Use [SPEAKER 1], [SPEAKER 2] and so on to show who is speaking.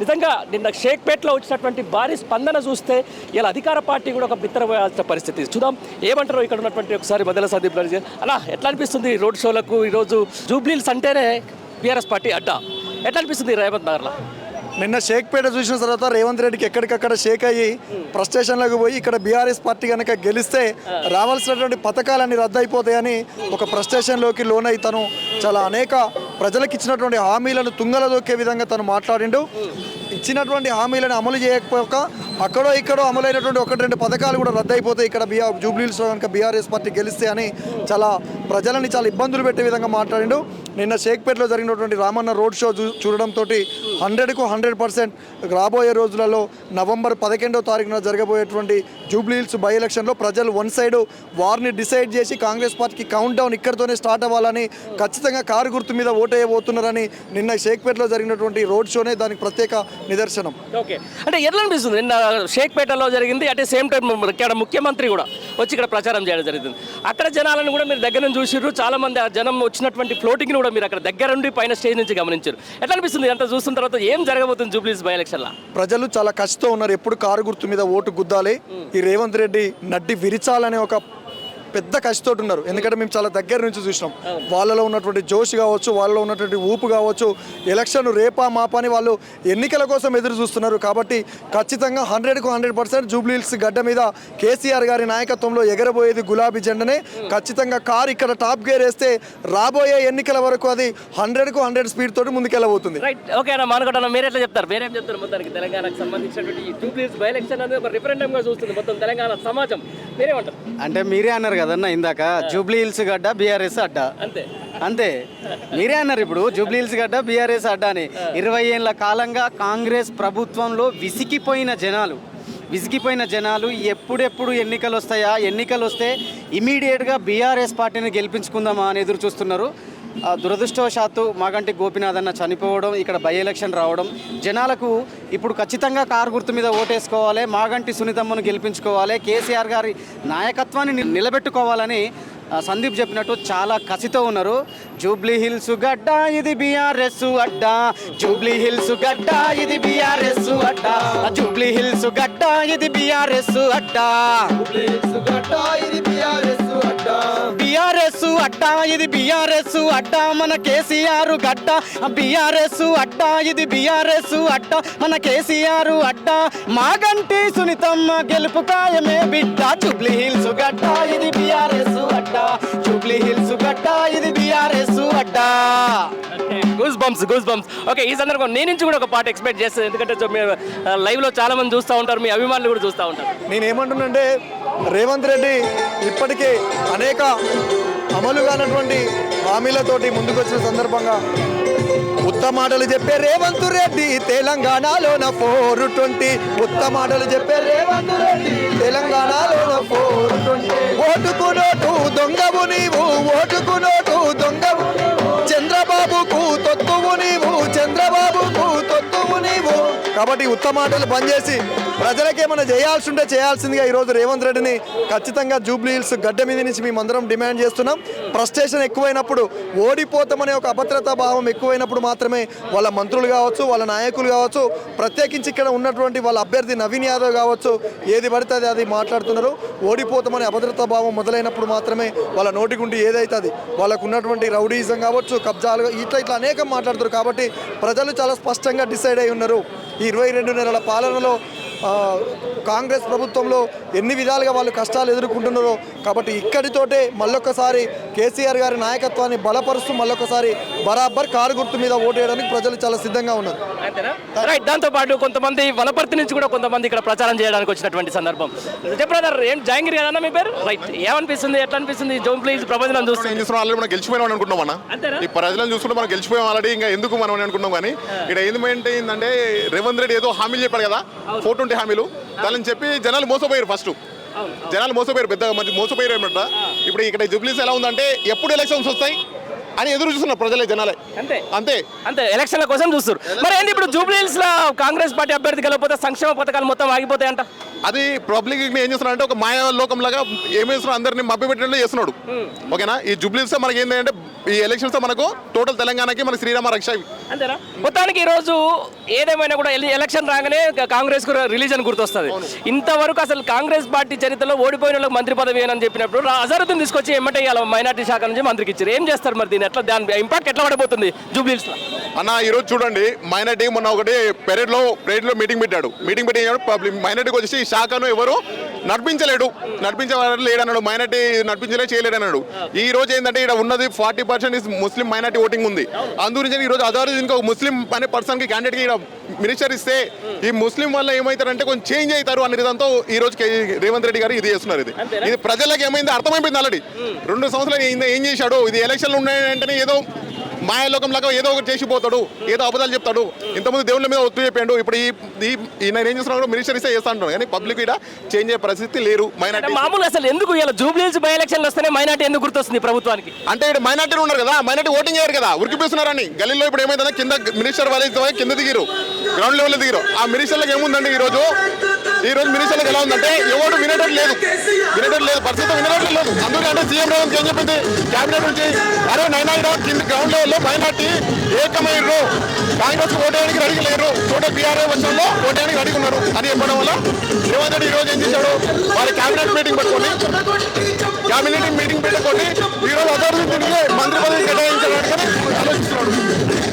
[SPEAKER 1] నిజంగా నిన్న షేక్పేట్లో వచ్చినటువంటి భారీ స్పందన చూస్తే ఇలా అధికార పార్టీ కూడా ఒక బిత్తరపోయాల్సిన పరిస్థితి. చూద్దాం ఏమంటారో ఇక్కడ ఉన్నటువంటి ఒకసారి మొదల సందీప్ అలా ఎట్లా అనిపిస్తుంది రోడ్ షోలకు ఈరోజు జూబ్లీహిల్స్ అంటేనే బీఆర్ఎస్ పార్టీ అడ్డా ఎట్లా అనిపిస్తుంది రేవంత్ నగర్లో?
[SPEAKER 2] నిన్న షేక్పేట చూసిన తర్వాత రేవంత్ రెడ్డికి ఎక్కడికక్కడ షేక్ అయ్యి ఫ్రస్ట్రేషన్లోకి పోయి ఇక్కడ బీఆర్ఎస్ పార్టీ కనుక గెలిస్తే రావాల్సినటువంటి పథకాలన్నీ రద్దయిపోతాయని ఒక ఫ్రస్ట్రేషన్లోకి లోనై తను చాలా అనేక ప్రజలకు ఇచ్చినటువంటి హామీలను తుంగల దొక్కే విధంగా తను మాట్లాడిండు. ఇచ్చినటువంటి హామీలను అమలు చేయకపోక అక్కడో ఇక్కడో అమలైనటువంటి ఒకటి రెండు పథకాలు కూడా రద్దయిపోతాయి ఇక్కడ జూబ్లీహిల్స్లో కనుక బీఆర్ఎస్ పార్టీ గెలిస్తే అని చాలా ప్రజలని చాలా ఇబ్బందులు పెట్టే విధంగా మాట్లాడిండు. నిన్న షేక్పేటలో జరిగినటువంటి రామన్న రోడ్ షో చూడడంతో 100కు 100% రాబోయే రోజులలో నవంబర్ 11వ తారీఖున జరగబోయేటువంటి జూబ్లీహిల్స్ బై ఎలక్షన్లో ప్రజలు వన్ సైడ్ వార్ని డిసైడ్ చేసి కాంగ్రెస్ పార్టీకి కౌంట్ డౌన్ ఇక్కడితోనే స్టార్ట్ అవ్వాలని ఖచ్చితంగా కారు గుర్తు మీద ఓటేయబోతున్నారని నిన్న షేక్పేటలో జరిగినటువంటి రోడ్ షోనే దానికి ప్రత్యేక నిదర్శనం.
[SPEAKER 1] ఓకే, అంటే ఎట్లా అనిపిస్తుంది? నిన్న షేక్పేటలో జరిగింది, అట్ సేమ్ టైం ఇక్కడ ముఖ్యమంత్రి కూడా వచ్చి ఇక్కడ ప్రచారం చేయడం జరిగింది. అక్కడ జనాలను కూడా మీరు దగ్గర నుంచి చూసిర్రు, చాలా మంది ఆ జనం వచ్చినటువంటి ఫ్లోటింగ్ కూడా మీరు అక్కడ దగ్గర నుండి పైన స్టేజ్ నుంచి గమనించారు. ఎట్లా అనిపిస్తుంది అంతా చూస్తున్న తర్వాత? ఏం జరగబోతుంది జూబ్లీహిల్స్ బై ఎలక్షన్లో?
[SPEAKER 2] ప్రజలు చాలా కష్టంతో ఉన్నారు. ఎప్పుడు కారు గుర్తు మీద ఓటు గుద్దాలి, ఈ రేవంత్ రెడ్డి నడ్డి విరిచాలనే ఒక పెద్ద కష్టతోటి ఉన్నారు. ఎందుకంటే మేము చాలా దగ్గర నుంచి చూసినాం. వాళ్ళలో ఉన్నటువంటి జోష్ కావచ్చు, వాళ్ళలో ఉన్నటువంటి ఊపు కావచ్చు, ఎలక్షన్ రేపా మాపని వాళ్ళు ఎన్నికల కోసం ఎదురు చూస్తున్నారు. కాబట్టి ఖచ్చితంగా 100కు 100% జూబ్లీహిల్స్ గడ్డ మీద కేసీఆర్ గారి నాయకత్వంలో ఎగరబోయేది గులాబీ జెండనే. ఖచ్చితంగా కారు ఇక్కడ టాప్ గేర్ వేస్తే రాబోయే ఎన్నికల వరకు అది 100కు 100 స్పీడ్ తోటి ముందుకెళ్ళబోతుంది.
[SPEAKER 1] రైట్, ఓకే అన్న మానుకుంటున్నా. మీరు ఎట్లా చెప్తారు? మీరేం చెప్తారు? మొత్తానికి తెలంగాణకు సంబంధించినటువంటి జూబ్లీహిల్స్ బై ఎలక్షన్ అనేది ఒక రిఫరెండంగా చూస్తుంది మొత్తం తెలంగాణ సమాజం. మీరేమంటారు?
[SPEAKER 3] అంటే మీరే అన్నారు కదన్న ఇందాక, జూబ్లీహిల్స్ గడ్డ బీఆర్ఎస్ అడ్డా. అంతే మీరే అన్నారు ఇప్పుడు జూబ్లీహిల్స్ గడ్డ బీఆర్ఎస్ అడ్డా అని. 20 ఏళ్ళ కాలంగా కాంగ్రెస్ ప్రభుత్వంలో విసిగిపోయిన జనాలు ఎప్పుడెప్పుడు ఎన్నికలు వస్తాయా, ఎన్నికలు వస్తే ఇమీడియట్గా బీఆర్ఎస్ పార్టీని గెలిపించుకుందామా అని ఎదురు చూస్తున్నారు. దురదృష్టవశాత్తు మాగంటి గోపీనాథ్ అన్న చనిపోవడం, ఇక్కడ బై ఎలక్షన్ రావడం, జనాలకు ఇప్పుడు ఖచ్చితంగా కారు గుర్తు మీద ఓటేసుకోవాలి, మాగంటి సునీతమ్మను గెలిపించుకోవాలి, కేసీఆర్ గారి నాయకత్వాన్ని నిలబెట్టుకోవాలని సందీప్ చెప్పినట్టు చాలా కసితో ఉన్నారు. జూబ్లీహిల్స్ గడ్డ ఇది బీఆర్ఎస్ అడ్డా, జూబ్లీహిల్స్ గడ్డ ఇది బీఆర్ఎస్ అడ్డా, జూబ్లీహిల్స్ గడ్డ ఇది బీఆర్ఎస్ అడ్డా, బీఆర్ఎస్ అడ్డా ఇది బీఆర్ఎస్ అడ్డా, మన కేసీఆర్ గడ్డ బీఆర్ఎస్ అడ్డా, ఇది బీఆర్ఎస్ అడ్డా, మన కేసీఆర్ అడ్డా, మాగంటి సునీతమ్మ గెలుపు ఖాయమే బిడ్డ, జూబ్లీహిల్స్ గడ్డ ఇది బీఆర్ఎస్ అడ్డా, జూబ్లీహిల్స్ గడ్డ ఇది బీఆర్ఎస్ అడ్డా.
[SPEAKER 1] Goose bumps. ఓకే, ఈ సందర్భం నేను నుంచి కూడా ఒక పాట ఎక్స్పెక్ట్ చేస్తాను, ఎందుకంటే మీరు లైవ్లో చాలా మంది చూస్తూ ఉంటారు, మీ అభిమానులు కూడా చూస్తూ ఉంటారు.
[SPEAKER 2] నేనేమంటున్నానంటే రేవంత్ రెడ్డి ఇప్పటికే అనేక అమలు కానటువంటి హామీలతోటి ముందుకు వచ్చిన సందర్భంగా ఉత్తమాటలు చెప్పే రేవంత్ రెడ్డి తెలంగాణలోన 420, ఉత్తమాటలు చెప్పే రేవంత్ రెడ్డి తెలంగాణలోన 420, ఓటుకు నోటు దొంగవు నీవు, ఓటుకు నోటు దొంగవు, చంద్రబాబుకు తొత్తువు నీవు, చంద్రబాబుకు తొత్తువు నీవు. కాబట్టి ఉత్తమాటలు బంద్ చేసి ప్రజలకేమైనా చేయాల్సి ఉంటే చేయాల్సిందిగా ఈరోజు రేవంత్ రెడ్డిని ఖచ్చితంగా జూబ్లీహిల్స్ గడ్డ మీద నుంచి మేమందరం డిమాండ్ చేస్తున్నాం. ఫ్రస్ట్రేషన్ ఎక్కువైనప్పుడు, ఓడిపోతామనే ఒక అభద్రతా భావం ఎక్కువైనప్పుడు మాత్రమే వాళ్ళ మంత్రులు కావచ్చు, వాళ్ళ నాయకులు కావచ్చు, ప్రత్యేకించి ఇక్కడ ఉన్నటువంటి వాళ్ళ అభ్యర్థి నవీన్ యాదవ్ కావచ్చు, ఏది పడితే అది మాట్లాడుతున్నారు. ఓడిపోతామనే అభద్రతా భావం మొదలైనప్పుడు మాత్రమే వాళ్ళ నోటిగుండి ఏదైతుంది, వాళ్ళకు ఉన్నటువంటి రౌడీజం కావచ్చు, కబ్జాలు ఇట్లా అనేకం మాట్లాడుతారు. కాబట్టి ప్రజలు చాలా స్పష్టంగా డిసైడ్ అయి ఉన్నారు. ఈ 22 నెలల పాలనలో కాంగ్రెస్ ప్రభుత్వంలో ఎన్ని విధాలుగా వాళ్ళు కష్టాలు ఎదుర్కొంటున్నారో. కాబట్టి ఇక్కడితోటే మళ్ళొక్కసారి కేసీఆర్ గారి నాయకత్వాన్ని బలపరుస్తూ మళ్ళొక్కసారి బరాబర్ కారు గుర్తు మీద ఓటేయడానికి ప్రజలు చాలా సిద్ధంగా ఉన్నారు.
[SPEAKER 1] రైట్, దాంతోపాటు కొంతమంది వనపర్తి నుంచి కూడా కొంతమంది ఇక్కడ ప్రచారం చేయడానికి వచ్చినటువంటి సందర్భం. బ్రదర్, ఏం జాంగిరి కదన్నా మీ పేరు? రైట్, ఏమనిపిస్తుంది, ఎట్లా అనిపిస్తుంది జూబ్లీహిల్స్ ప్రజలను చూస్తే?
[SPEAKER 4] ఆల్రెడీ మనం గెలిచిపోయామని అనుకుంటున్నాం అన్న. ఈ ప్రజలను చూసుకుంటే మనం గెలిచిపోయాం ఆల్రెడీ, ఇంకా ఎందుకు మనం అనుకుంటున్నాం. కానీ ఇక్కడ ఏంటంటే రేవంత్ రెడ్డి ఏదో హామీలు చెప్పాడు కదా, 420 హామీలు, దాని చెప్పి జనాలు మోసపోయారు. జనాలు మోసపోయారు, పెద్దగా మంచి మోసపోయారు ఏమంట. ఇప్పుడు ఇక్కడ జూబ్లీహిల్స్ ఎలా ఉందంటే ఎప్పుడు ఎలక్షన్స్ వస్తాయి అని ఎదురు చూస్తున్నారు ప్రజలే, జనాలే. అంతే
[SPEAKER 1] ఎలక్షన్ల కోసం చూస్తారు. మరి ఏంటి ఇప్పుడు జూబ్లీహిల్స్ లో కాంగ్రెస్ పార్టీ అభ్యర్థి గెలవకపోతే సంక్షేమ పథకాలు మొత్తం ఆగిపోతాయంట?
[SPEAKER 4] అది పబ్లిక్ ఏం చేస్తున్నాడు అంటే ఒక మాయా లోకంలాగా ఏం చేస్తున్నాడు, అందరినీ మభ్య పెట్టినట్టు చేస్తున్నాడు. ఓకేనా, ఈ జూబ్లీస్ మనకి ఏంటంటే ఈ ఎలక్షన్స్ మనకు టోటల్ తెలంగాణకి మన శ్రీరామ రక్ష ఇవి.
[SPEAKER 1] అంతేనా? మొత్తానికి ఈరోజు ఏదేమైనా కూడా ఎలక్షన్ రాగానే కాంగ్రెస్ రిలీజన్ గుర్తొస్తుంది. ఇంతవరకు అసలు కాంగ్రెస్ పార్టీ చరిత్రలో ఓడిపోయిన వాళ్ళకి మంత్రి పదవి అని చెప్పినప్పుడు అజరుద్దీన్ తీసుకొచ్చి ఎమ్మటే మైనార్టీ శాఖ నుంచి మంత్రికి ఇచ్చారు. ఏం చేస్తారు మరి దీని ఎట్లా, దాని ఇంపాక్ట్ ఎట్లా పడబోతుంది జూబ్లీస్లో?
[SPEAKER 4] అన్న ఈరోజు చూడండి, మైనార్టీ మొన్న ఒకటి పెరేడ్లో మీటింగ్ పెట్టాడు. మీటింగ్ పెట్టి పబ్లిక్ మైనార్టీకి వచ్చేసి ఈ శాఖను ఎవరు నడిపించేవాడు లేడన్నాడు. మైనార్టీ చేయలేడు అన్నాడు. ఈ రోజు ఏంటంటే ఇక్కడ ఉన్నది 40% ముస్లిం మైనార్టీ ఓటింగ్ ఉంది. అందుగురించి ఈ రోజు అజరుద్దీన్ ఒక ముస్లిం అనే పర్సన్కి క్యాండిడేట్కి ఇక్కడ మినిస్టర్ ఇస్తే ఈ ముస్లిం వల్ల ఏమవుతారంటే కొంచెం చేంజ్ అవుతారు అనే విధంతో ఈ రోజు రేవంత్ రెడ్డి గారు ఇది చేస్తున్నారు. ఇది ప్రజలకు ఏమైంది అర్థమైపోయింది ఆల్రెడీ. 2 సంవత్సరాలు ఏం చేశాడు, ఇది ఎలక్షన్లు ఉన్నాయంటేనే ఏదో మాయాలోకం లాగా ఏదో ఒకటి చేసిపోతాడు, ఏదో అబద్ధాలు చెప్తాడు. ఇంతకుముందు దేవుళ్ళ మీద ఒత్తిడి చెప్పాడు. ఇప్పుడు నేను ఏం చేస్తున్నాడు, మినిస్టర్ ఇస్తే చేస్తా అంటాడు. కానీ పబ్లిక్ ఇక్కడ చేంజ్ అయ్యే పరిస్థితి లేరు. మైనార్టీ
[SPEAKER 1] మామూలు అసలు ఎందుకు ఇలా జూబ్లీస్ బై ఎలక్షన్లు వస్తేనే మైనార్టీ ఎందుకు గుర్తొస్తుంది ప్రభుత్వానికి?
[SPEAKER 4] అంటే ఇక్కడ మైనార్టీలు ఉన్నారు కదా, మైనార్టీ ఓటింగ్ చేయరు కదా, ఉరికిపిస్తున్నారని. గల్లీలో ఇప్పుడు ఏమైందంటే కింద మినిస్టర్ వాళ్ళు కింద దిగిరు, గ్రౌండ్ లెవెల్ దిగిరు. ఆ మినిస్టర్లకు ఏముందండి ఈ రోజు మినిస్టర్లకు ఎలా ఉందంటే ఎవరు వినేటట్టు లేదు పరిస్థితి వినేటట్టు లేదు. అందుకంటే సీఎం రేవంత్ ఏం చెప్పింది క్యాబినెట్ నుంచి, అరే నైనా కింద గ్రౌండ్ లెవెల్లో మైనార్టీ ఏకమైర్రు, కాంగ్రెస్ ఓటేయడానికి రెడీ లేరు, టోటల్ బీఆర్ఏ వర్షంలో ఓటేయడానికి రెడీ ఉన్నారు అని చెప్పడం వల్ల రేవంత్ రెడ్డి ఈ రోజు ఏం చేశాడు, వారి క్యాబినెట్ మీటింగ్ పెట్టుకొని ఈ రోజు అజరుద్దీన్కి మంత్రి పదవి కేటాయించడానికి